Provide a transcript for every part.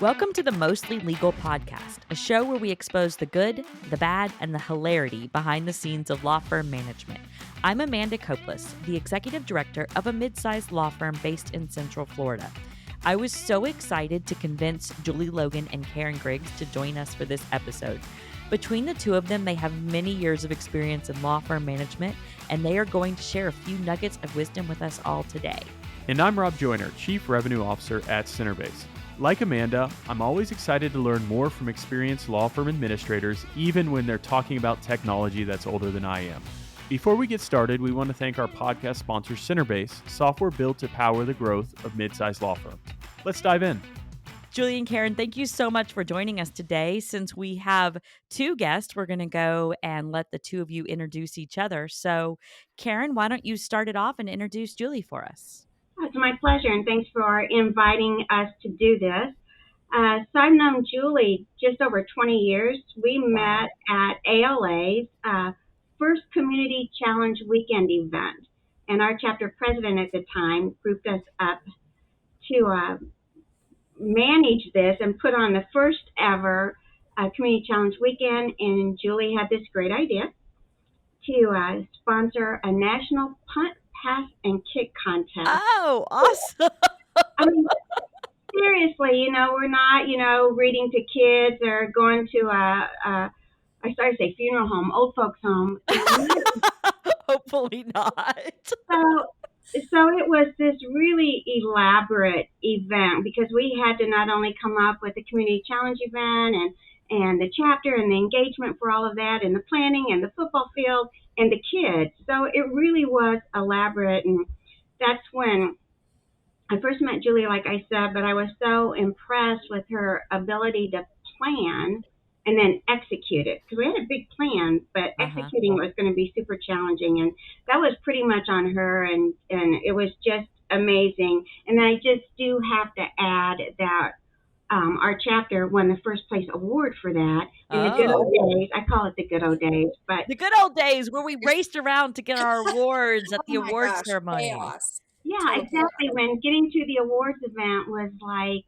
Welcome to the Mostly Legal Podcast, a show where we expose the good, the bad, and the hilarity behind the scenes of law firm management. I'm Amanda Copeless, the executive director of a mid-sized law firm based in Central Florida. I was so excited to convince Julie Logan and Karen Griggs to join us for this episode. Between the two of them, they have many years of experience in law firm management, and they are going to share a few nuggets of wisdom with us all today. And I'm Rob Joyner, Chief Revenue Officer at Centerbase. Like Amanda, I'm always excited to learn more from experienced law firm administrators, even when they're talking about technology that's older than I am. Before we get started, we want to thank our podcast sponsor, Centerbase, software built to power the growth of mid-sized law firms. Let's dive in. Julie and Karen, thank you so much for joining us today. Since we have two guests, we're going to go and let the two of you introduce each other. So, Karen, why don't you start it off and introduce Julie for us? It's my pleasure, and thanks for inviting us to do this. So I've known Julie just over 20 years. We met at ALA's first Community Challenge Weekend event, and our chapter president at the time grouped us up to manage this and put on the first ever Community Challenge Weekend, and Julie had this great idea to sponsor a national punt, pass, and kick contest. Oh, awesome. I mean, seriously, we're not, reading to kids or going to I started to say funeral home, old folks home. Hopefully not. So it was this really elaborate event because we had to not only come up with the community challenge event and the chapter and the engagement for all of that and the planning and the football field and the kids. So it really was elaborate, and that's when I first met Julie, like I said, but I was so impressed with her ability to plan and then execute it, because we had a big plan, but executing was going to be super challenging, and that was pretty much on her, and it was just amazing. And I just do have to add that our chapter won the first place award for that in the good old days. I call it the good old days, but the good old days where we raced around to get our awards at the awards ceremony. Chaos. Yeah, exactly. When getting to the awards event was like,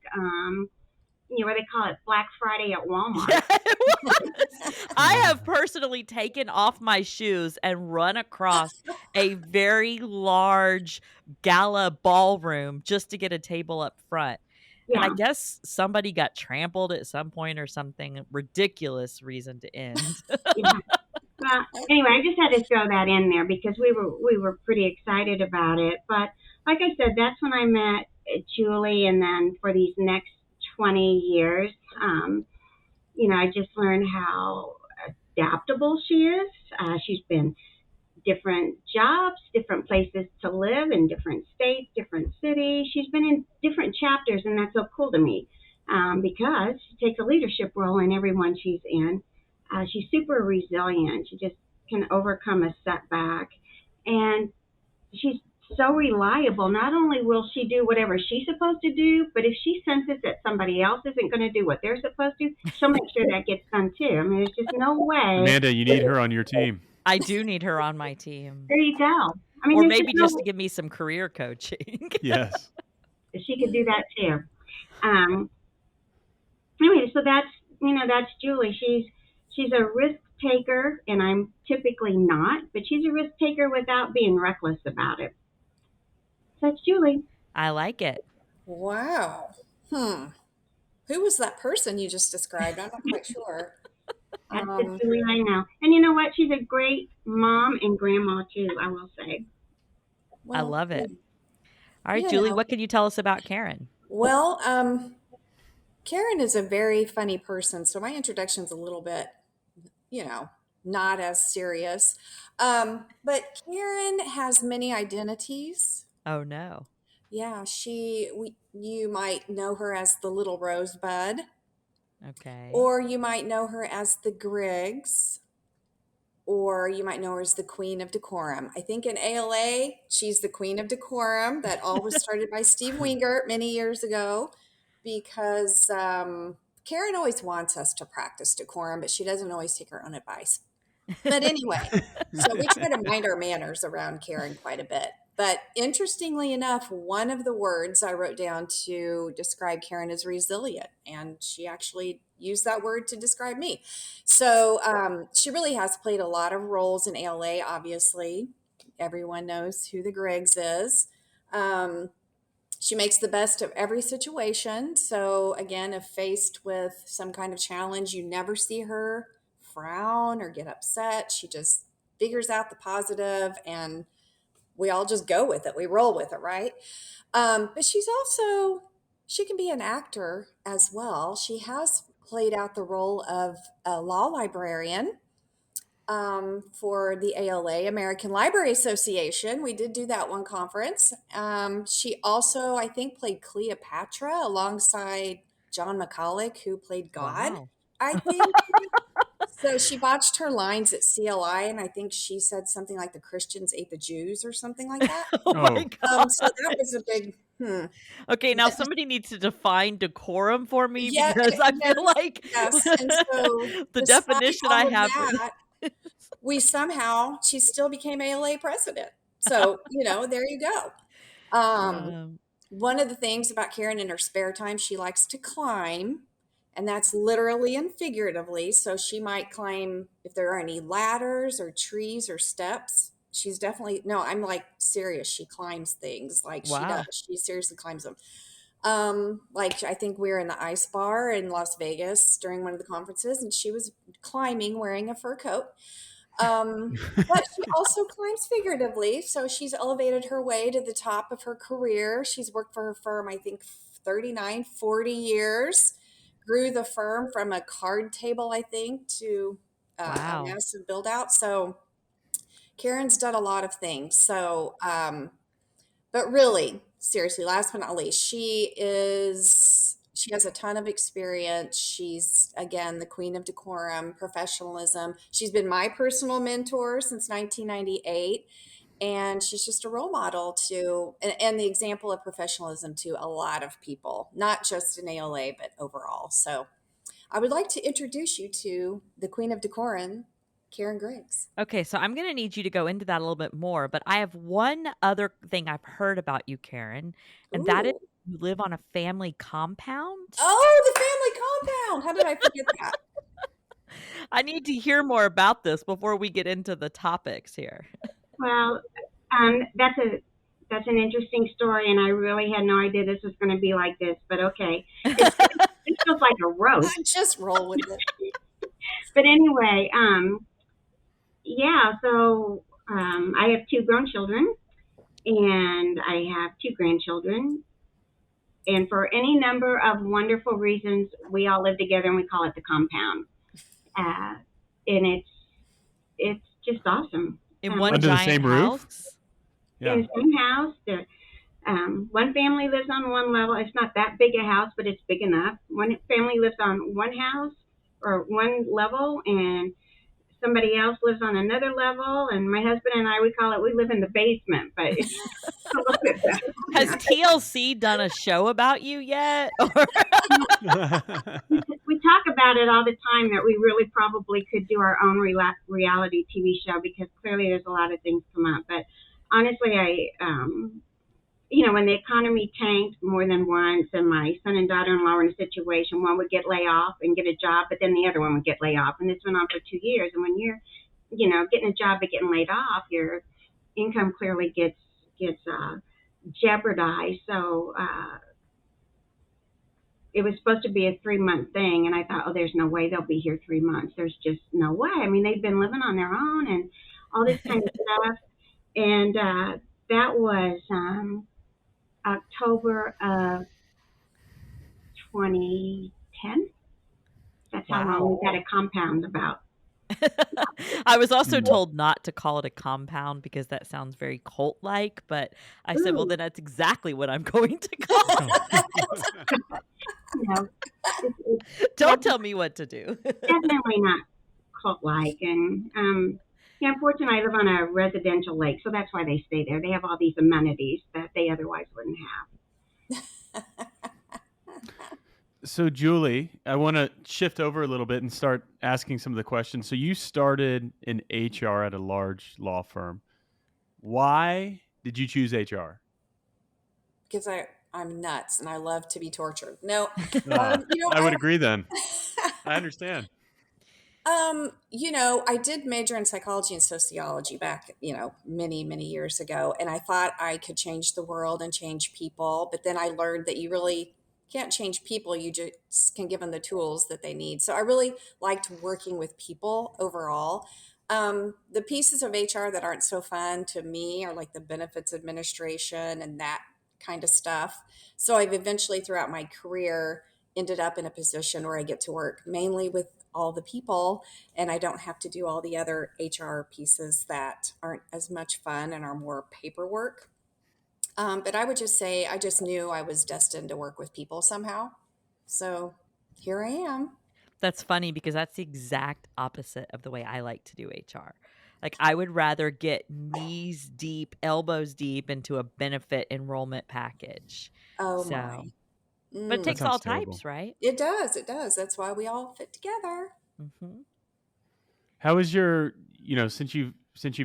what they call it, Black Friday at Walmart. Yeah, I have personally taken off my shoes and run across a very large gala ballroom just to get a table up front. Yeah. And I guess somebody got trampled at some point or something, ridiculous reason to end. Yeah. Well, anyway, I just had to throw that in there because we were pretty excited about it. But like I said, that's when I met Julie, and then for these next 20 years, I just learned how adaptable she is. She's been different jobs, different places to live in different states, different cities. She's been in different chapters, and that's so cool to me because she takes a leadership role in every one she's in. She's super resilient. She just can overcome a setback, and she's so reliable. Not only will she do whatever she's supposed to do, but if she senses that somebody else isn't going to do what they're supposed to, she'll make sure that gets done too. I mean, there's just no way. Amanda, you need her on your team. I do need her on my team. There you go. I mean, or maybe just to give me some career coaching. Yes. She could do that too. Anyway, so that's Julie. She's a risk taker, and I'm typically not, but she's a risk taker without being reckless about it. So that's Julie. I like it. Wow. Who was that person you just described? I'm not quite sure. That's the Julie I know. And you know what? She's a great mom and grandma too, I will say. Well, I love it. All right, Julie, what can you tell us about Karen? Well, Karen is a very funny person, so my introduction's a little bit, not as serious. But Karen has many identities. Oh, no. Yeah, you might know her as the little rosebud. Okay. Or you might know her as the Griggs. Or you might know her as the Queen of Decorum. I think in ALA, she's the Queen of Decorum. That all was started by Steve Wingert many years ago, because Karen always wants us to practice decorum, but she doesn't always take her own advice. But anyway, so we try to mind our manners around Karen quite a bit. But interestingly enough, one of the words I wrote down to describe Karen is resilient, and she actually used that word to describe me. So she really has played a lot of roles in ALA, obviously. Everyone knows who the Griggs is. Um, she makes the best of every situation. So, again, if faced with some kind of challenge, you never see her frown or get upset. She just figures out the positive, and we all just go with it. We roll with it, right? But she can be an actor as well. She has played out the role of a law librarian for the ALA, American Library Association. We did do that one conference. She also, I think, played Cleopatra alongside John McCulloch, who played God, Wow. I think. So she botched her lines at CLI, and I think she said something like the Christians ate the Jews or something like that. Oh my So god. that was a big, Okay, now But somebody needs to define decorum for me yeah, because I yes, feel like yes. And so the despite definition I all of have that, she still became ALA president. So, there you go. Um, um, One of the things about Karen in her spare time, she likes to climb, and that's literally and figuratively. So she might climb if there are any ladders or trees or steps. She's definitely, no, I'm like serious. She climbs things like she does. wow. She seriously climbs them. Like I think we were in the ice bar in Las Vegas during one of the conferences, and she was climbing wearing a fur coat. But she also climbs figuratively. So she's elevated her way to the top of her career. She's worked for her firm, I think, 39, 40 years. Grew the firm from a card table, I think, to a Wow. massive build out. So Karen's done a lot of things. So, but really, seriously, last but not least, she has a ton of experience. She's again the queen of decorum, professionalism. She's been my personal mentor since 1998, and she's just a role model and the example of professionalism to a lot of people, not just in ALA but overall. So I would like to introduce you to the queen of decorum, Karen Griggs. Okay, so I'm going to need you to go into that a little bit more, but I have one other thing I've heard about you, Karen, and that is Ooh. you live on a family compound. Oh, the family compound. How did I forget that? I need to hear more about this before we get into the topics here. Well, that's an interesting story, and I really had no idea this was going to be like this. But okay, this feels like a roast. Just roll with it. But anyway, yeah. So I have two grown children, and I have two grandchildren. And for any number of wonderful reasons, we all live together, and we call it the compound. And it's just awesome. In one Under the giant same roof? house? Yeah. In the same house, one family lives on one level. It's not that big a house, but it's big enough. One family lives on one house or one level, and somebody else lives on another level. And my husband and I, we live in the basement, but it's a little bit better. Has TLC done a show about you yet? We talk about it all the time that we really probably could do our own reality TV show, because clearly there's a lot of things come up. But honestly, when the economy tanked more than once, and my son and daughter-in-law were in a situation, one would get laid off and get a job, but then the other one would get laid off. And this went on for 2 years. And when you're, getting a job but getting laid off, your income clearly gets jeopardized. So it was supposed to be a 3-month thing. And I thought, oh, there's no way they'll be here 3 months. There's just no way. I mean, they've been living on their own and all this kind of stuff. And that was October of 2010. That's how long we've had a compound about. I was also told not to call it a compound because that sounds very cult-like, but I said, well, then that's exactly what I'm going to call it. Don't tell me what to do. Definitely not cult-like. And unfortunately, I live on a residential lake, so that's why they stay there. They have all these amenities that they otherwise wouldn't have. So, Julie, I want to shift over a little bit and start asking some of the questions. So you started in HR at a large law firm. Why did you choose HR? Because I'm nuts and I love to be tortured. No, I would agree then. I understand. I did major in psychology and sociology back, many, many years ago. And I thought I could change the world and change people. But then I learned that you really can't change people. You just can give them the tools that they need. So I really liked working with people overall. The pieces of HR that aren't so fun to me are like the benefits administration and that kind of stuff. So I've eventually, throughout my career, ended up in a position where I get to work mainly with all the people and I don't have to do all the other HR pieces that aren't as much fun and are more paperwork. But I would just say I just knew I was destined to work with people somehow. So here I am. That's funny because that's the exact opposite of the way I like to do HR. Like I would rather get knees deep, elbows deep into a benefit enrollment package. Oh So, my. but it That takes sounds all terrible. types, right? It does. It does. That's why we all fit together. Mm-hmm. How is your, since you've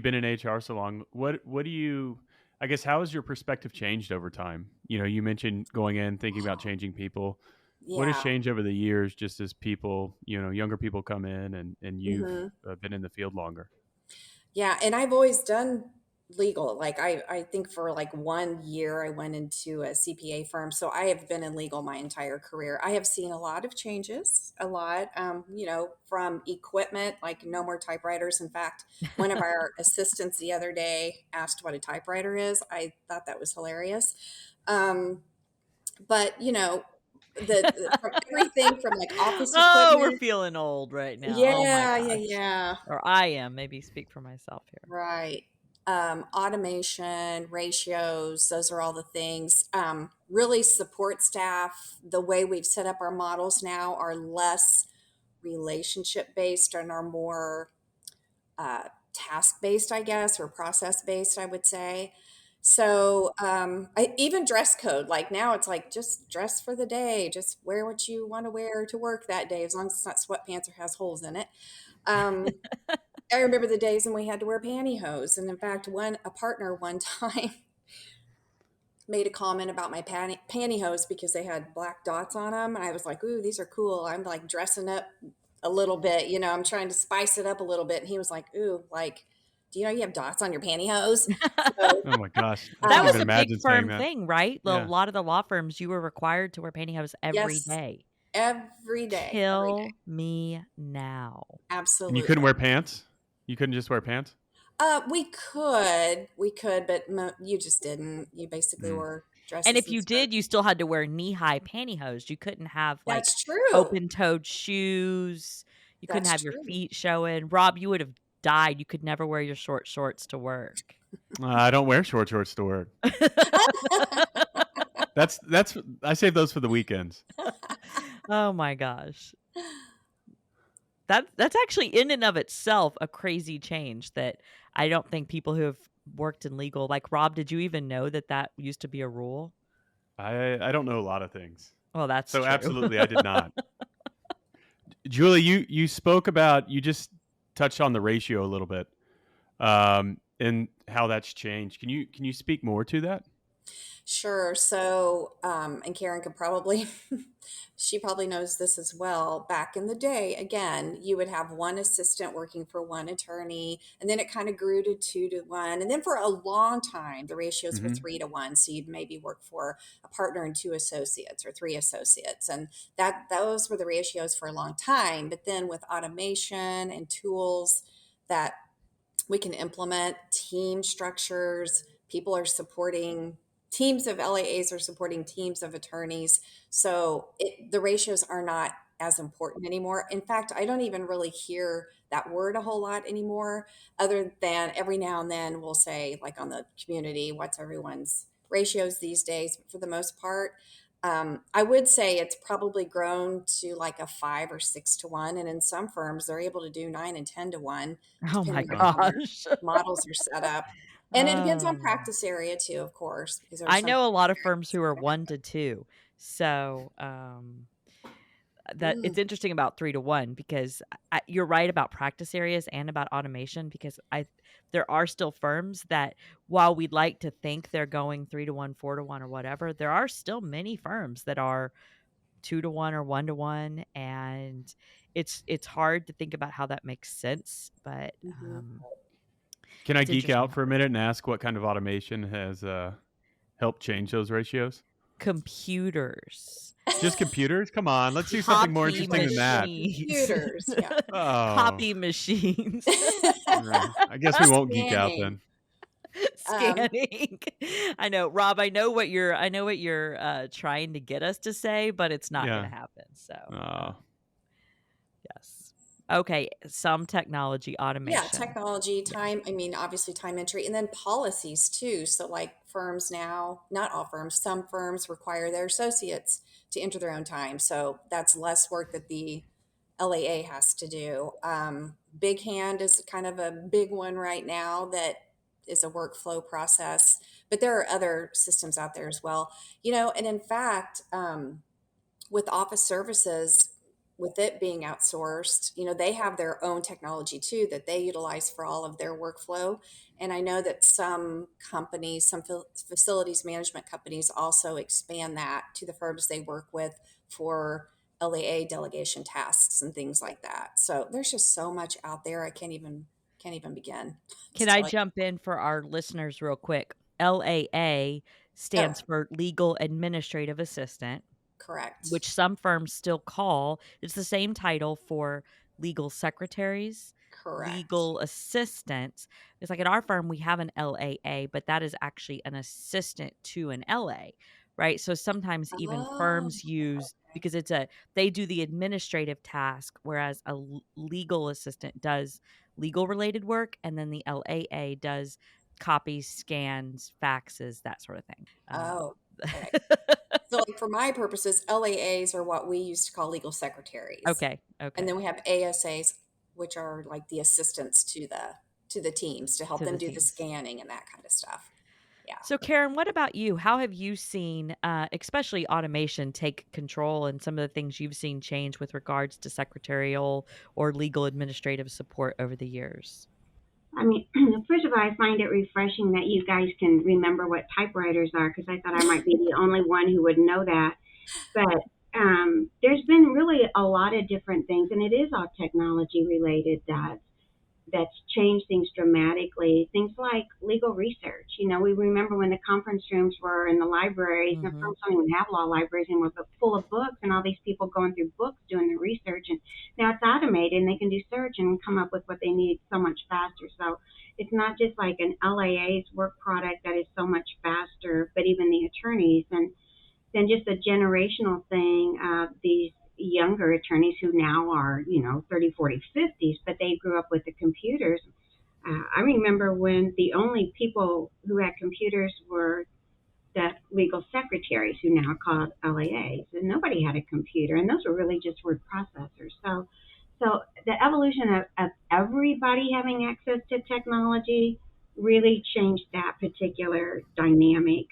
been in HR so long, what do you, I guess, how has your perspective changed over time? You mentioned going in, thinking about changing people. What has Yeah. changed over the years, just as people, younger people come in and you've Hmm. been in the field longer? Yeah, and I've always done legal. Like I think for like 1 year I went into a CPA firm. So I have been in legal my entire career. I have seen a lot of changes, a lot, from equipment, like no more typewriters. In fact, one of our assistants the other day asked what a typewriter is. I thought that was hilarious. But from everything from like office Oh, we're equipment. feeling old right now. Oh my Yeah, yeah, gosh. yeah. Or I am. Maybe speak for myself here. Right. Automation, ratios, those are all the things. Really, support staff, the way we've set up our models now are less relationship based and are more task based, I guess, or process based, I would say. So, even dress code, like now it's like just dress for the day, just wear what you want to wear to work that day, as long as it's not sweatpants or has holes in it. Um, I remember the days when we had to wear pantyhose. And in fact, a partner one time made a comment about my pantyhose because they had black dots on them. And I was like, ooh, these are cool. I'm like dressing up a little bit, I'm trying to spice it up a little bit. And he was like, ooh, like, do you know you have dots on your pantyhose? So, Oh my gosh, I That can't was even a big imagine saying firm that. thing, right? A Yeah. lot of the law firms, you were required to wear pantyhose every yes, day. every day, every day. Kill me now. And you couldn't Absolutely. wear pants? You couldn't just wear pants? We could, but you just didn't. You basically Mm. wore And dresses if and you did, skirts. you still had to wear knee-high pantyhose. You couldn't have like That's true. open-toed shoes. You couldn't That's have your true. feet showing. Rob, you would have died. You could never wear your short shorts to work. I don't wear short shorts to work. That's I save those for the weekends. Oh my gosh. That's actually in and of itself a crazy change that I don't think people who have worked in legal, like Rob, did you even know that that used to be a rule? I don't know a lot of things. Well, that's So true. absolutely I did not. Julie, you spoke about, you just touched on the ratio a little bit, and how that's changed. Can you speak more to that? Sure. So, and Karen could probably, she probably knows this as well. Back in the day, again, you would have one assistant working for one attorney, and then it kind of grew to 2 to 1. And then for a long time, the ratios were Mm-hmm. 3 to 1. So you'd maybe work for a partner and 2 associates or 3 associates. And those were the ratios for a long time. But then with automation and tools that we can implement team structures. People are supporting teams of LAAs are supporting teams of attorneys. So the ratios are not as important anymore. In fact, I don't even really hear that word a whole lot anymore, other than every now and then we'll say, like on the community, what's everyone's ratios these days? But for the most part, I would say it's probably grown to like a 5 or 6 to 1. And in some firms, they're able to do 9 and 10 to 1, Oh my depending on how their gosh. models are set up. And it depends on Oh. practice area too, of course, because there are I some know a lot of firms practice who are areas. 1 to 2. So, that it's interesting about 3-to-1 because you're right about practice areas and about automation because there are still firms that while we'd like to think they're going 3-to-1, 4-to-1 or whatever, there are still many firms that are 2-to-1 or 1-to-1, and it's hard to think about how that makes sense, but Can I it's geek out interesting. for a minute and ask what kind of automation has helped change those ratios? Computers. Just computers? Come on, let's do something more Copy interesting than that. machines. Computers, yeah. Oh, Copy machines. I guess we won't geek out Scanning. then. Scanning. I know, Rob, I know what you're trying to get us to say, but it's not Yeah. going to happen. So, Oh. yes. Okay, some technology automation. Yeah, technology, time, I mean, obviously time entry, and then policies too. So like firms now, not all firms, some firms require their associates to enter their own time. So that's less work that the LAA has to do. Big Hand is kind of a big one right now that is a workflow process, but there are other systems out there as well. And in fact, with office services, with it being outsourced, they have their own technology too that they utilize for all of their workflow. And I know that some companies, some facilities management companies also expand that to the firms they work with for LAA delegation tasks and things like that. So there's just so much out there. I can't even begin. Can I jump in for our listeners real quick? LAA stands for Legal Administrative Assistant. Correct. Which some firms still call, it's the same title for legal secretaries, Correct. legal assistants. It's like at our firm, we have an LAA, but that is actually an assistant to an LA, right? So sometimes even firms use, because they do the administrative task, whereas a legal assistant does legal related work, and then the LAA does copies, scans, faxes, that sort of thing. Okay. So like for my purposes, LAAs are what we used to call legal secretaries. Okay. And then we have ASAs, which are like the assistants to the teams to help them do the scanning and that kind of stuff. Yeah. So Karen, what about you? How have you seen, especially automation, take control and some of the things you've seen change with regards to secretarial or legal administrative support over the years? I mean, first of all, I find it refreshing that you guys can remember what typewriters are because I thought I might be the only one who would know that. But there's been really a lot of different things, and it is all technology related that's changed things dramatically. Things like legal research. We remember when the conference rooms were in the libraries, and firms don't even have law libraries anymore, but full of books, and all these people going through books doing the research. And now it's automated, and they can do search and come up with what they need so much faster. So it's not just like an LAA's work product that is so much faster, but even the attorneys. And then just a generational thing of these younger attorneys who now are, 30, 40, 50s, but they grew up with the computers. I remember when the only people who had computers were the legal secretaries who now are called LAAs, and nobody had a computer, and those were really just word processors. So the evolution of everybody having access to technology really changed that particular dynamic.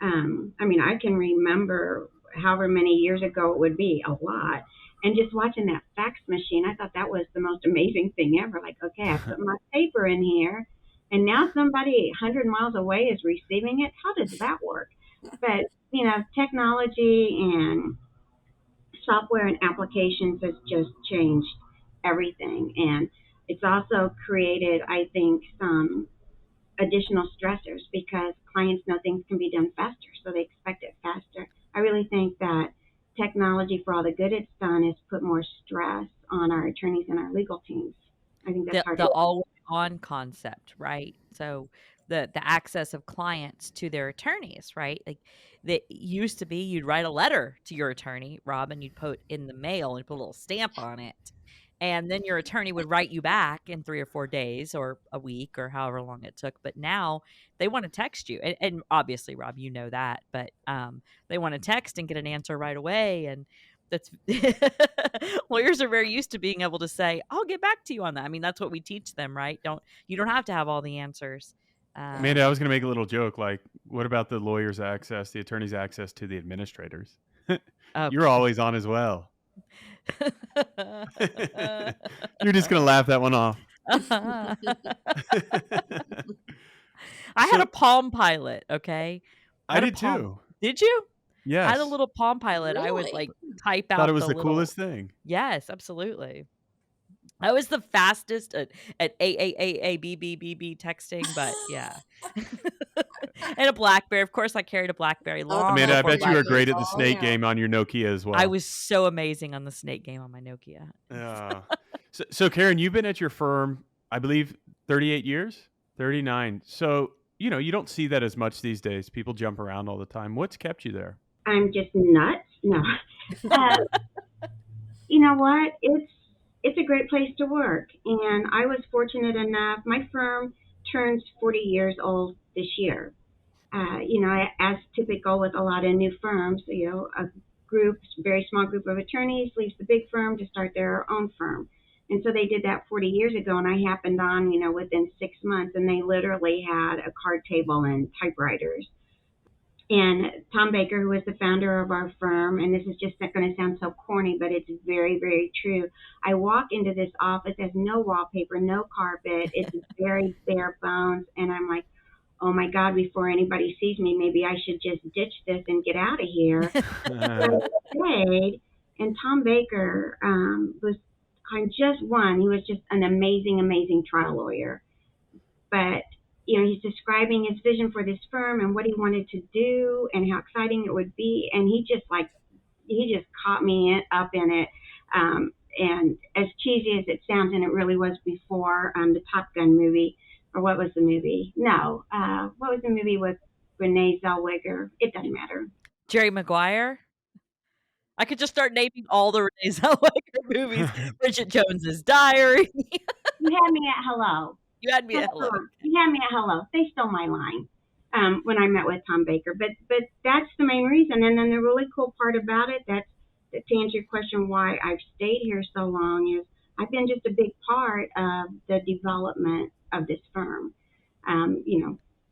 I can remember however many years ago it would be, a lot. And just watching that fax machine, I thought that was the most amazing thing ever. Like, okay, I put my paper in here, and now somebody 100 miles away is receiving it. How does that work? But, technology and software and applications has just changed everything. And it's also created, I think, some additional stressors because clients know things can be done faster, so they expect it faster. I really think that technology, for all the good it's done, has put more stress on our attorneys and our legal teams. I think that's hard. The always on concept, right? So the access of clients to their attorneys, right? Like that used to be you'd write a letter to your attorney, Rob, and you'd put in the mail and put a little stamp on it. And then your attorney would write you back in 3 or 4 days or a week or however long it took. But now they want to text you. And obviously, Rob, you know that. But they want to text and get an answer right away. And that's lawyers are very used to being able to say, I'll get back to you on that. I mean, that's what we teach them, right? You don't have to have all the answers. Amanda, I was going to make a little joke. Like, what about the lawyer's access, the attorney's access to the administrators? You're always on as well. You're just going to laugh that one off. I had a So Palm Pilot, okay? I did too. Did you? I had a Yes. little Palm Pilot. I would, Really? like, type Thought it out was the the little. coolest thing. Yes, absolutely. I was the fastest at A, B, B, B, B texting, but yeah. And a BlackBerry. Of course, I carried a BlackBerry Oh, long Amanda, I before bet you were BlackBerry. great BlackBerry. at the Oh, snake yeah. game on your Nokia as well. I was so amazing on the snake game on my Nokia. Yeah. So Karen, you've been at your firm, I believe, 38 years? 39. So, you don't see that as much these days. People jump around all the time. What's kept you there? I'm just nuts. No. Uh, you know what? It's a great place to work, and I was fortunate enough. My firm turns 40 years old this year. As typical with a lot of new firms, a very small group of attorneys leaves the big firm to start their own firm. And so they did that 40 years ago, and I happened on, within 6 months, and they literally had a card table and typewriters. And Tom Baker, who was the founder of our firm, and this is just not going to sound so corny, but it's very, very true. I walk into this office, there's no wallpaper, no carpet, it's very bare bones, and I'm like, oh my God, before anybody sees me, maybe I should just ditch this and get out of here. But I stayed, and Tom Baker was just one. He was just an amazing, amazing trial lawyer. But he's describing his vision for this firm and what he wanted to do and how exciting it would be, and he just caught me up in it. And as cheesy as it sounds, and it really was before the Top Gun movie, or what was the movie? No, what was the movie with Renee Zellweger? It doesn't matter. Jerry Maguire? I could just start naming all the Renee Zellweger movies. Bridget Jones's Diary. You had me at hello. You had me at hello. You had me at hello. They stole my line when I met with Tom Baker. But that's the main reason. And then the really cool part about it, that to answer your question why I've stayed here so long, is I've been just a big part of the development of this firm.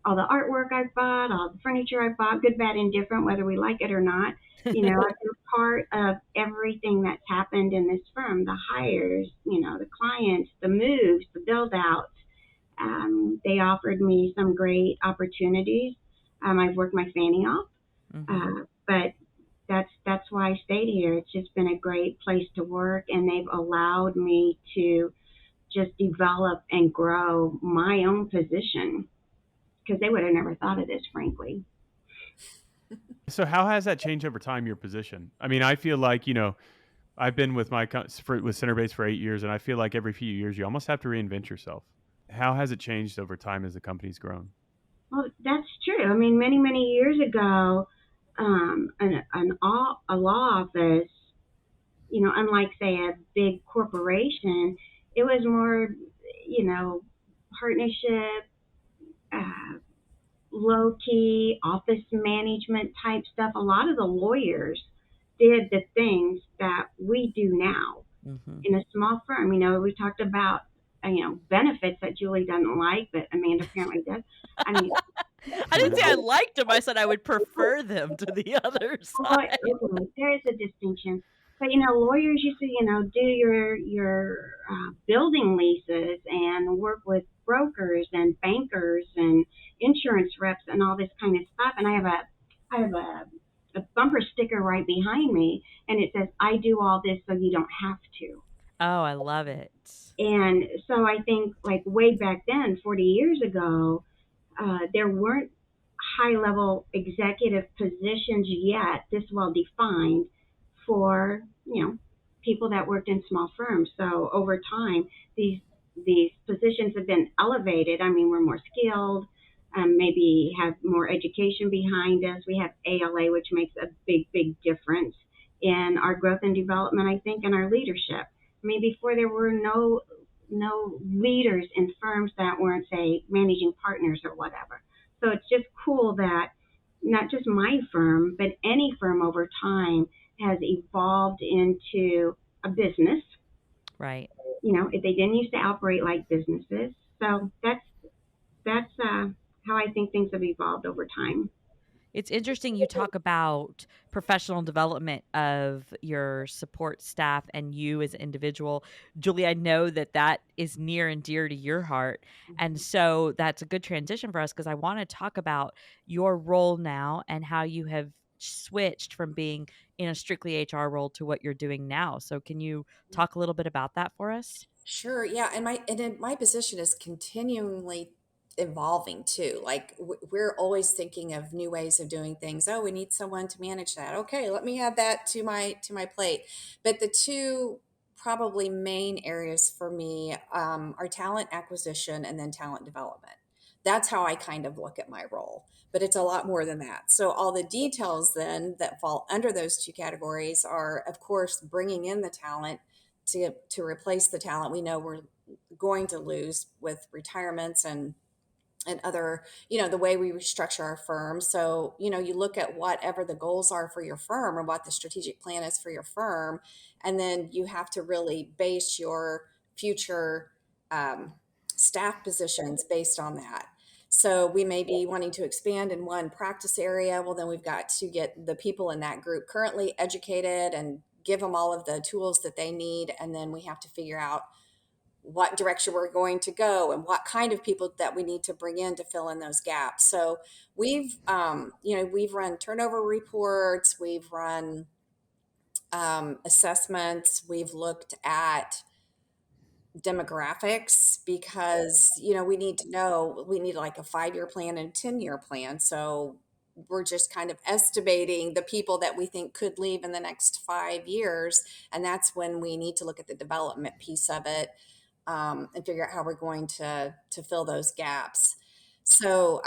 All the artwork I've bought, all the furniture I've bought, good, bad, indifferent, whether we like it or not. I've been a part of everything that's happened in this firm, the hires, the clients, the moves, the build outs. They offered me some great opportunities. I've worked my fanny off, but that's why I stayed here. It's just been a great place to work, and they've allowed me to just develop and grow my own position, because they would have never thought of this, frankly. So how has that changed over time, your position? I mean, I feel like, I've been with with Centerbase for 8 years, and I feel like every few years you almost have to reinvent yourself. How has it changed over time as the company's grown? Well, that's true. I mean, many, many years ago, a law office, unlike, say, a big corporation, it was more, partnership, low key office management type stuff. A lot of the lawyers did the things that we do now in a small firm. We talked about benefits that Julie doesn't like, but Amanda apparently does. I mean, I didn't say I liked them. I said I would prefer them to the other side. There is a distinction. But lawyers used to do your building leases and work with brokers and bankers and insurance reps and all this kind of stuff. And I have a bumper sticker right behind me, and it says, "I do all this so you don't have to." Oh, I love it. And so I think, like, way back then, 40 years ago, there weren't high level executive positions yet this well defined for people that worked in small firms. So over time, these positions have been elevated. I mean, we're more skilled, maybe have more education behind us. We have ALA, which makes a big difference in our growth and development, I think, and our leadership. I mean, before, there were no leaders in firms that weren't, say, managing partners or whatever. So it's just cool that not just my firm, but any firm over time has evolved into a business. Right. If they didn't used to operate like businesses. So that's how I think things have evolved over time. It's interesting you talk about professional development of your support staff and you as an individual. Julie, I know that that is near and dear to your heart. And so that's a good transition for us because I want to talk about your role now and how you have switched from being in a strictly HR role to what you're doing now. So can you talk a little bit about that for us? Sure, yeah, and then my position is continually evolving too. Like we're always thinking of new ways of doing things. Oh, we need someone to manage that. Okay, let me add that to my plate. But the two probably main areas for me are talent acquisition and then talent development. That's how I kind of look at my role. But it's a lot more than that. So all the details then that fall under those two categories are, of course, bringing in the talent to replace the talent we know we're going to lose with retirements and other, the way we restructure our firm. So, you look at whatever the goals are for your firm or what the strategic plan is for your firm, and then you have to really base your future um, staff positions based on that. So we may be wanting to expand in one practice area. Well, then we've got to get the people in that group currently educated and give them all of the tools that they need. And then we have to figure out what direction we're going to go and what kind of people that we need to bring in to fill in those gaps. So we've run turnover reports, we've run assessments, we've looked at demographics because we need to know, we need like a 5-year plan and 10-year plan. So we're just kind of estimating the people that we think could leave in the next 5 years, and that's when we need to look at the development piece of it, and figure out how we're going to fill those gaps. So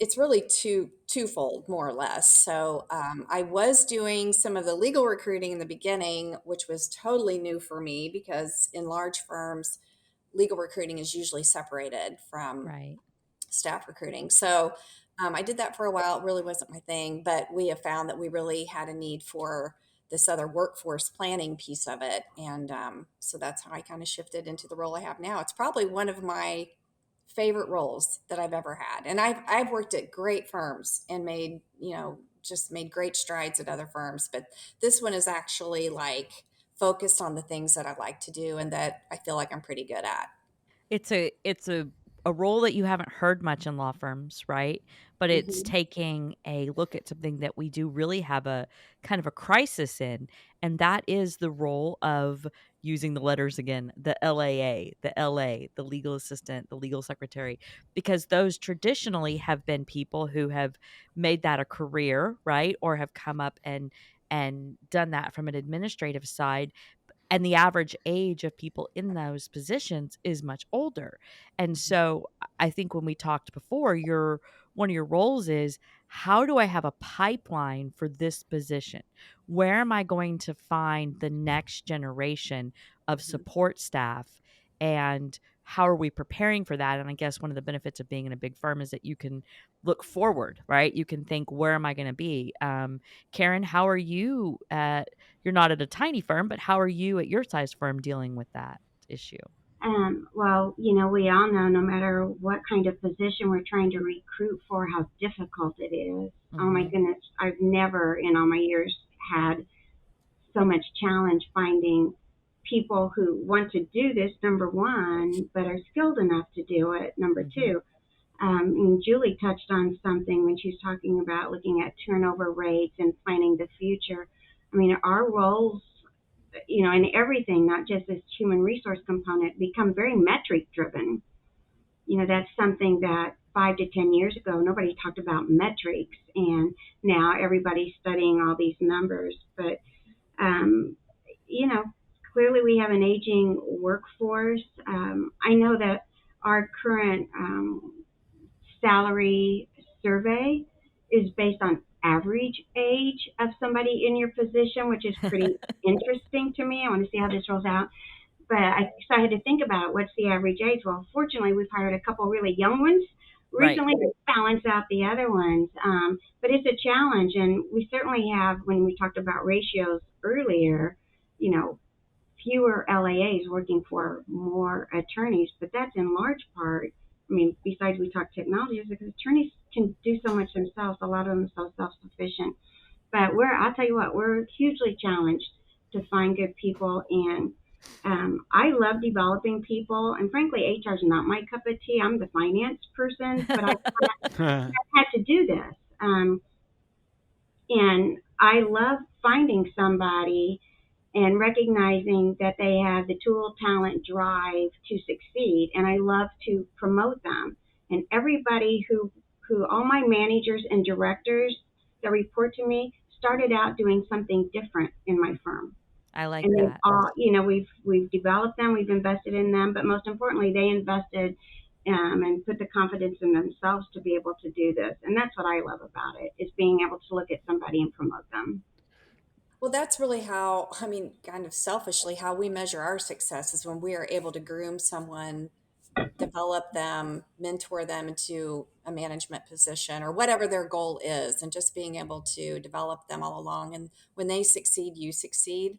it's really twofold, more or less. So I was doing some of the legal recruiting in the beginning, which was totally new for me because in large firms, legal recruiting is usually separated from Right. staff recruiting. So I did that for a while. It really wasn't my thing, but we have found that we really had a need for this other workforce planning piece of it. And so that's how I kind of shifted into the role I have now. It's probably one of my favorite roles that I've ever had. And I've worked at great firms and made, just made great strides at other firms. But this one is actually like focused on the things that I like to do and that I feel like I'm pretty good at. It's a role that you haven't heard much in law firms, right? But it's Hmm. taking a look at something that we do really have a kind of a crisis in, and that is the role of using the letters again, the LAA, the LA, the legal assistant, the legal secretary, because those traditionally have been people who have made that a career, right? Or have come up and done that from an administrative side, and the average age of people in those positions is much older. And so I think when we talked before, your one of your roles is, how do I have a pipeline for this position? Where am I going to find the next generation of support staff, and how are we preparing for that? And I guess one of the benefits of being in a big firm is that you can look forward, right? You can think, where am I going to be? Karen, how are you at, you're not at a tiny firm, but how are you at your size firm dealing with that issue? Well, we all know no matter what kind of position we're trying to recruit for, how difficult it is. Oh my Mhm. goodness, I've never in all my years had so much challenge finding people who want to do this, number one, but are skilled enough to do it, number Mhm. two. And Julie touched on something when she was talking about looking at turnover rates and planning the future. I mean, our roles, in everything, not just this human resource component, become very metric driven. That's something that 5 to 10 years ago, nobody talked about metrics, and now everybody's studying all these numbers. But, um, you know, clearly we have an aging workforce. I know that our current salary survey is based on average age of somebody in your position, which is pretty interesting to me. I want to see how this rolls out. So I had to think about what's the average age. Well, fortunately, we've hired a couple really young ones Right. recently to balance out the other ones. But it's a challenge, and we certainly have, when we talked about ratios earlier, you know, fewer LAAs working for more attorneys, but that's in large part I mean, besides we talk technology, is because attorneys can do so much themselves. A lot of them are so self-sufficient. But I'll tell you what, we're hugely challenged to find good people. And I love developing people. And frankly, HR is not my cup of tea. I'm the finance person, but I've had to do this. And I love finding somebody and recognizing that they have the tool, talent, drive to succeed. And I love to promote them. And everybody all my managers and directors that report to me started out doing something different in my firm. I like And that. we've developed them, we've invested in them, but most importantly, they invested and put the confidence in themselves to be able to do this. And that's what I love about it, is being able to look at somebody and promote them. Well, that's really how, I mean, kind of selfishly, how we measure our success is when we are able to groom someone, develop them, mentor them into a management position or whatever their goal is, and just being able to develop them all along. And when they succeed, you succeed.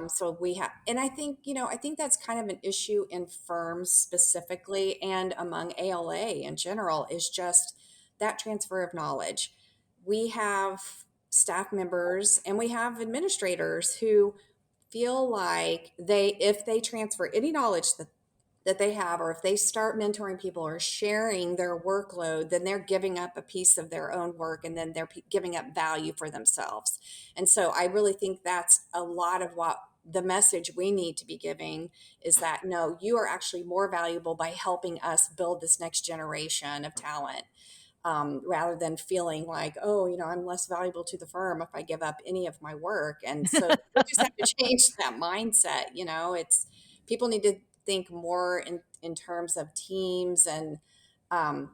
So we have, and I think, I think that's kind of an issue in firms specifically and among ALA in general, is just that transfer of knowledge. We have staff members and we have administrators who feel like if they transfer any knowledge that they have, or if they start mentoring people or sharing their workload, then they're giving up a piece of their own work, and then they're giving up value for themselves. And so I really think that's a lot of what the message we need to be giving is that, no, you are actually more valuable by helping us build this next generation of talent. Rather than feeling like, oh, I'm less valuable to the firm if I give up any of my work. And so we just have to change that mindset. It's people need to think more in terms of teams and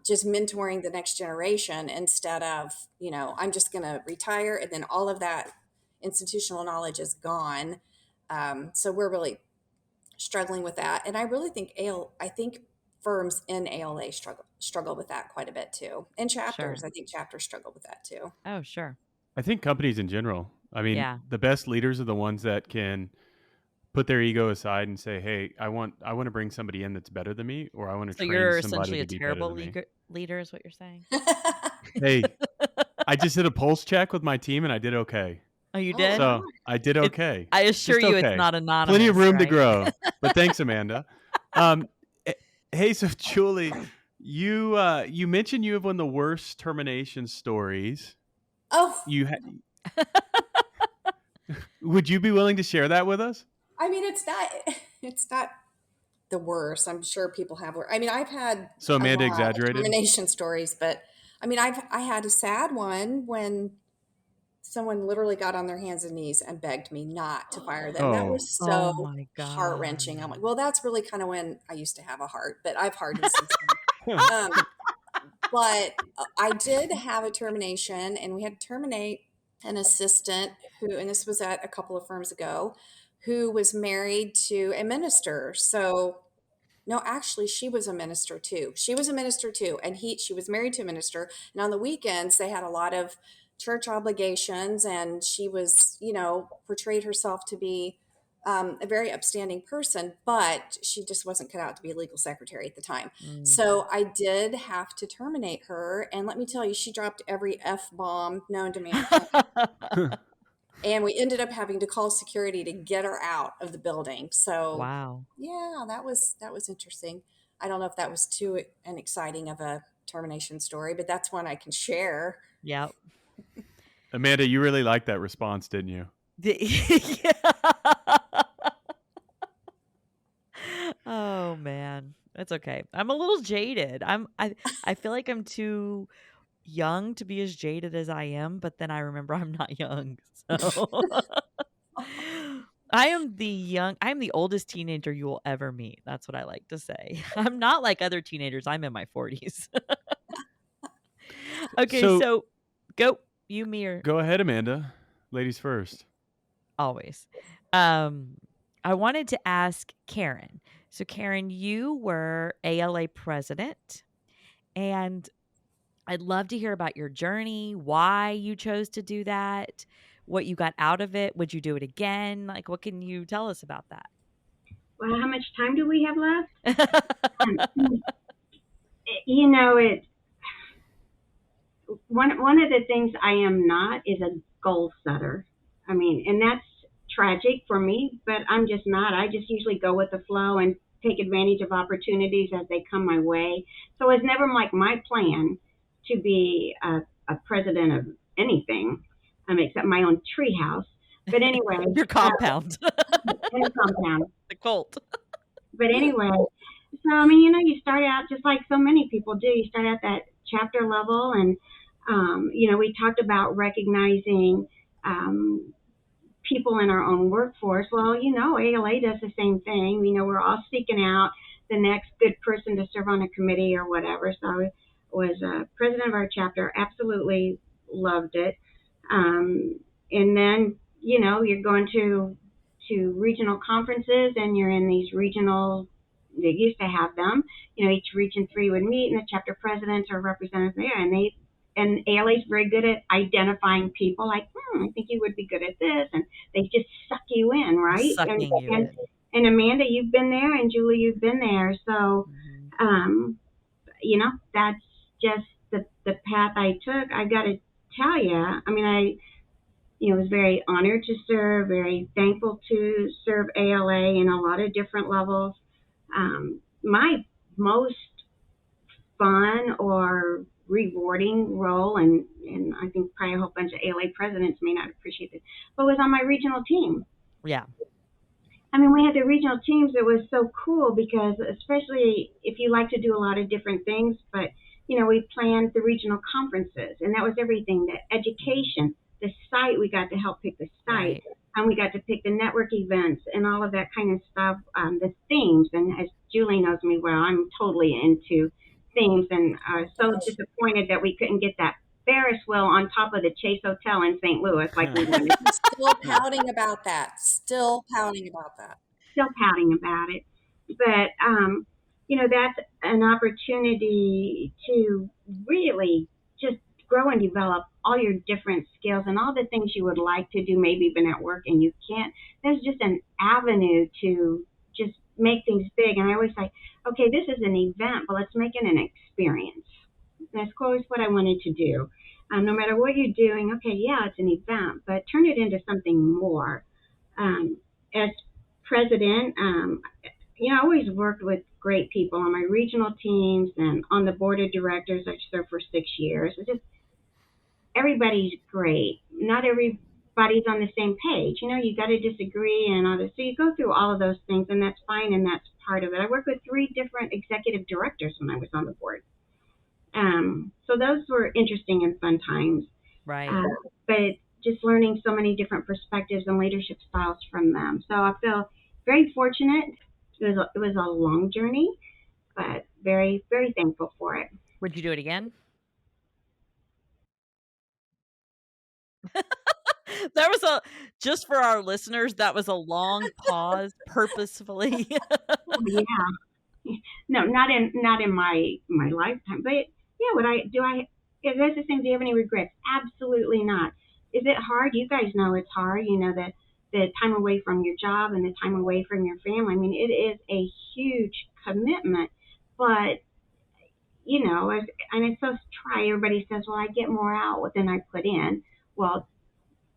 just mentoring the next generation instead of, I'm just going to retire and then all of that institutional knowledge is gone. So we're really struggling with that. And I really think firms in ALA struggle with that quite a bit too. And chapters, Sure. I think chapters struggle with that too. Oh, sure. I think companies in general. I mean, Yeah. the best leaders are the ones that can put their ego aside and say, "Hey, I want to bring somebody in that's better than me, or I want to So train you're somebody essentially a to be better terrible than me." leader is what you're saying? Hey, I just did a pulse check with my team and I did okay. Oh, you Oh, did? wow. So I did It- okay. I assure Just you it's okay. not anonymous. Plenty of room to right? grow. But thanks, Amanda. Hey, so Julie, you mentioned you have one of the worst termination stories. Oh, Would you be willing to share that with us? I mean, it's not the worst. I'm sure people have. I mean, I've had So a Amanda lot of exaggerated? termination stories, but I mean, I had a sad one when someone literally got on their hands and knees and begged me not to fire them. That Oh. was Oh so my God. heart-wrenching. I'm like, well, that's really kind of when I used to have a heart, but I've hardened since then. But I did have a termination, and we had to terminate an assistant who, and this was at a couple of firms ago, who was married to a minister. So no, actually, she was a minister too. She was a minister too, and she was married to a minister. And on the weekends, they had a lot of church obligations, and she was, portrayed herself to be a very upstanding person, but she just wasn't cut out to be a legal secretary at the time. So I did have to terminate her, and let me tell you, she dropped every F-bomb known to mankind. And we ended up having to call security to get her out of the building. So Wow. yeah, that was interesting. I don't know if that was too an exciting of a termination story, but that's one I can share. Yep. Amanda, you really liked that response, didn't you? Yeah. Oh man, that's okay. I'm a little jaded. I feel like I'm too young to be as jaded as I am, but then I remember I'm not young. So I am the oldest teenager you will ever meet. That's what I like to say. I'm not like other teenagers. I'm in my 40s. Okay, so go you, me, or Go ahead, Amanda. Ladies first. always. I wanted to ask Karen. So Karen, you were ALA president, and I'd love to hear about your journey, why you chose to do that, what you got out of it. Would you do it again? Like, what can you tell us about that? Well, how much time do we have left? you know, it one of the things I am not is a goal setter. I mean, and that's tragic for me, but I'm just not. I just usually go with the flow and take advantage of opportunities as they come my way. So it's never like my plan to be a president of anything, except my own treehouse. But anyway, Your compound. in a compound. The cult. But anyway, so I mean, you start out just like so many people do. You start out that chapter level, and we talked about recognizing people in our own workforce. Well, ALA does the same thing. We're all seeking out the next good person to serve on a committee or whatever. So I was president of our chapter. Absolutely loved it. And then you're going to regional conferences, and you're in these regional. They used to have them. Each region 3 would meet, and the chapter presidents or representatives there, and ALA is very good at identifying people. Like, I think you would be good at this, and they just suck you in, right? Sucking you in. And Amanda, you've been there, and Julie, you've been there. So, that's just the path I took. I got to tell you, I mean, I was very honored to serve, very thankful to serve ALA in a lot of different levels. My most fun or rewarding role, and I think probably a whole bunch of ALA presidents may not appreciate this, but was on my regional team. Yeah. I mean, we had the regional teams. It was so cool because, especially if you like to do a lot of different things, but we planned the regional conferences, and that was everything: the education, the site. We got to help pick the site, Right. and we got to pick the network events and all of that kind of stuff. The themes, and as Julie knows me well, I'm totally into themes, and so disappointed that we couldn't get that Ferris wheel on top of the Chase Hotel in St. Louis like we wanted. I'm still pouting about that. Still pouting about that. Still pouting about it. But, that's an opportunity to really just grow and develop all your different skills and all the things you would like to do, maybe even at work and you can't. There's just an avenue to just make things big. And I always say, okay, this is an event, but let's make it an experience. That's always what I wanted to do. No matter what you're doing, okay, yeah, it's an event, but turn it into something more. As president, I always worked with great people on my regional teams and on the board of directors. I served for 6 years. It's just everybody's great. Not everybody's on the same page. You got to disagree and all this. So you go through all of those things, and that's fine, and that's part of it. I worked with 3 different executive directors when I was on the board. So those were interesting and fun times. Right. But just learning so many different perspectives and leadership styles from them. So I feel very fortunate. It was a long journey, but very, very thankful for it. Would you do it again? There was just for our listeners, that was a long pause purposefully. Oh, yeah. No, not in my lifetime. But yeah, is this the same? Do you have any regrets? Absolutely not. Is it hard? You guys know it's hard. The time away from your job and the time away from your family. I mean, it is a huge commitment. But and it's so try. Everybody says, well, I get more out than I put in. Well,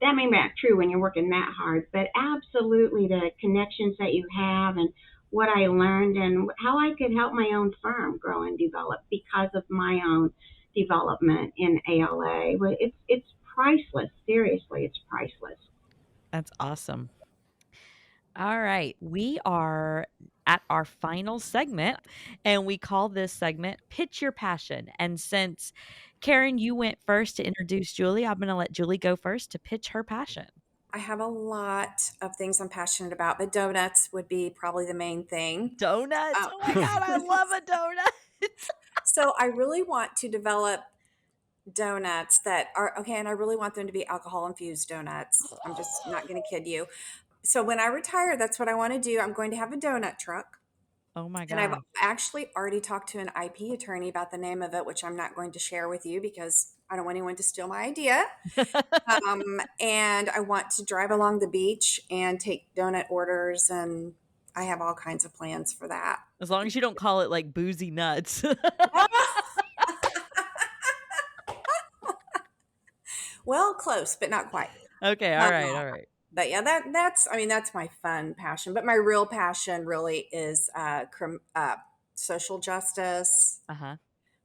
that may not be true when you're working that hard, but absolutely the connections that you have and what I learned and how I could help my own firm grow and develop because of my own development in ALA. It's priceless. Seriously, it's priceless. That's awesome. All right. We are at our final segment, and we call this segment Pitch Your Passion. And since Karen, you went first to introduce Julie, I'm going to let Julie go first to pitch her passion. I have a lot of things I'm passionate about, but donuts would be probably the main thing. Donuts? Oh my God, I love a donut. So I really want to develop donuts that are okay, and I really want them to be alcohol infused donuts. I'm just not going to kid you. So when I retire, that's what I want to do. I'm going to have a donut truck. Oh my And I've God. actually already talked to an IP attorney about the name of it, which I'm not going to share with you because I don't want anyone to steal my idea. And I want to drive along the beach and take donut orders and I have all kinds of plans for that. As long as you don't call it like boozy nuts. Well, close, but not quite. Okay, all right. But yeah, that's my fun passion. But my real passion really is social justice, Uh-huh.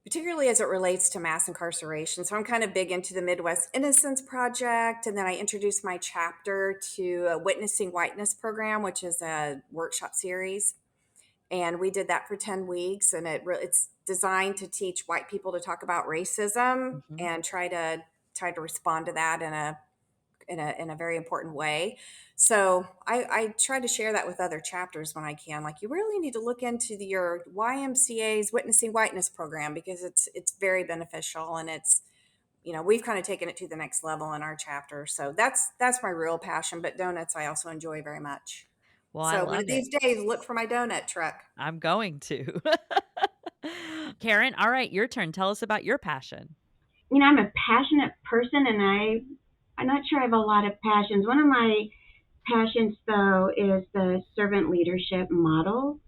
particularly as it relates to mass incarceration. So I'm kind of big into the Midwest Innocence Project, and then I introduced my chapter to a Witnessing Whiteness program, which is a workshop series, and we did that for 10 weeks, and it's designed to teach white people to talk about racism Mhm. and try to respond to that in a very important way. So I try to share that with other chapters when I can. Like, you really need to look into your YMCA's Witnessing Whiteness program, because it's very beneficial, and it's, we've kind of taken it to the next level in our chapter. So that's my real passion. But donuts I also enjoy very much. Well, I So one of love it. these days, look for my donut truck. I'm going to. Karen, all right, your turn. Tell us about your passion. I'm a passionate person, and I'm not sure I have a lot of passions. One of my passions, though, is the servant leadership model.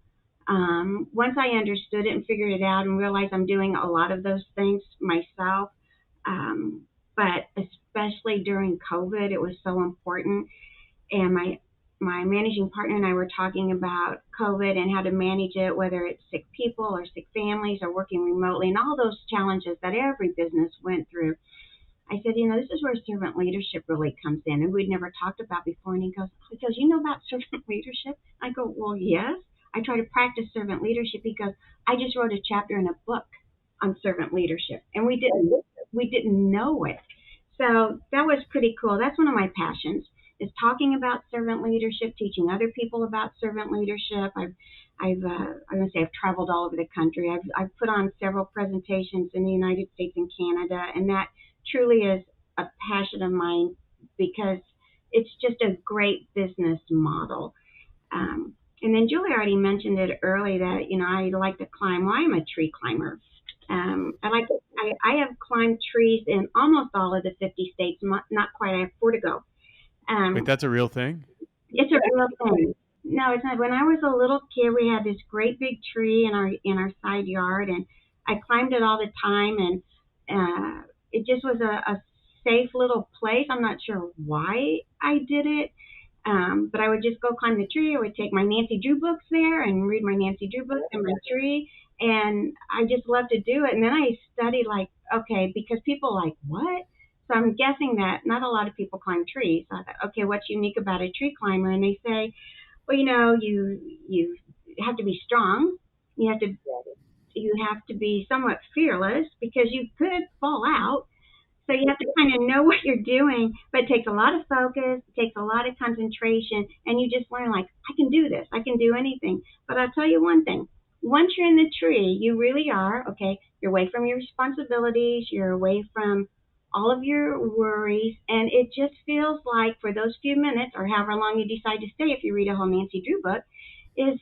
Once I understood it and figured it out and realized I'm doing a lot of those things myself, but especially during COVID, it was so important. And my managing partner and I were talking about COVID and how to manage it, whether it's sick people or sick families or working remotely, and all those challenges that every business went through. I said, this is where servant leadership really comes in, and we'd never talked about before. And he goes, you know about servant leadership? I go, well, yes. I try to practice servant leadership because I just wrote a chapter in a book on servant leadership, and we didn't know it. So that was pretty cool. That's one of my passions, is talking about servant leadership, teaching other people about servant leadership. I'm going to say I've traveled all over the country. I've put on several presentations in the United States and Canada, and that truly is a passion of mine because it's just a great business model. And then Julie already mentioned it early that, I like to climb. Well, I'm a tree climber. I have climbed trees in almost all of the 50 states, not quite. I have 4 to go. Wait, that's a real thing? It's a real thing. No, it's not. When I was a little kid, we had this great big tree in our side yard, and I climbed it all the time, and it just was a safe little place. I'm not sure why I did it, but I would just go climb the tree. I would take my Nancy Drew books there and read my Nancy Drew books in my tree, and I just loved to do it. And then I studied, because people are like, what? So I'm guessing that not a lot of people climb trees. So I thought, okay, what's unique about a tree climber? And they say, well, you have to be strong. You have to be somewhat fearless because you could fall out. So you have to kind of know what you're doing, but it takes a lot of focus, it takes a lot of concentration, and you just learn, I can do this, I can do anything. But I'll tell you one thing, once you're in the tree, you really are, you're away from your responsibilities, you're away from all of your worries, and it just feels like for those few minutes, or however long you decide to stay if you read a whole Nancy Drew book, you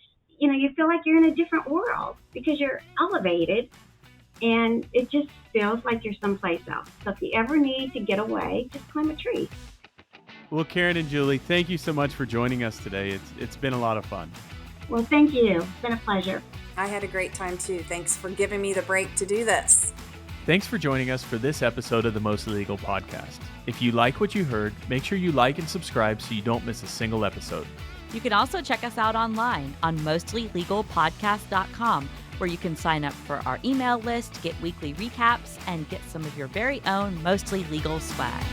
feel like you're in a different world because you're elevated. And it just feels like you're someplace else. So if you ever need to get away, just climb a tree. Well, Karen and Julie, thank you so much for joining us today. It's been a lot of fun. Well, thank you. It's been a pleasure. I had a great time too. Thanks for giving me the break to do this. Thanks for joining us for this episode of the Mostly Legal Podcast. If you like what you heard, make sure you like and subscribe so you don't miss a single episode. You can also check us out online on mostlylegalpodcast.com, where you can sign up for our email list, get weekly recaps, and get some of your very own Mostly Legal swag.